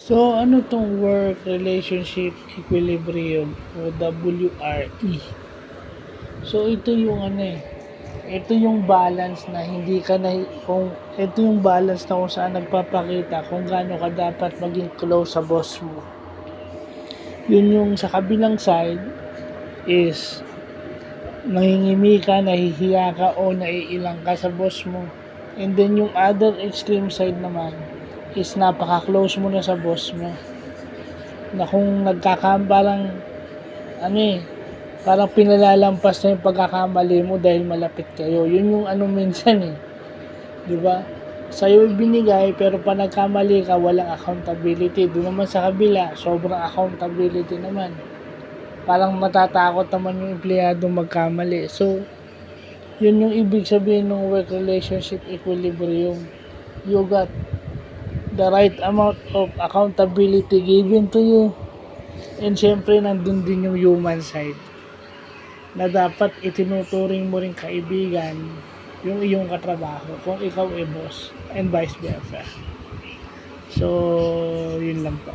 So, ano tong work relationship equilibrium o WRE? So, ito yung ano eh. Ito yung balance na hindi ka na kung ito yung balance na kung saan nagpapakita kung gaano ka dapat maging close sa boss mo. Yun yung sa kabilang side is nangingimi ka, nahihiya ka o naiilang ka sa boss mo. And then yung other extreme side naman is napaka-close mo na sa boss mo. Na kung parang ano eh, parang pinalalampas na yung pagkakamali mo dahil malapit kayo. Yun yung ano minsan eh. 'Di ba? Sa'yo binigay pero pa nagkamali ka, walang accountability. Doon naman sa kabila, sobrang accountability naman. Parang matatakot naman yung empleyado magkamali. So, yun yung ibig sabihin ng work relationship equilibrium. You got the right amount of accountability given to you. And syempre, nandun din yung human side na dapat itinuturing mo rin kaibigan yung iyong katrabaho kung ikaw ay boss and vice versa. So, yun lang po.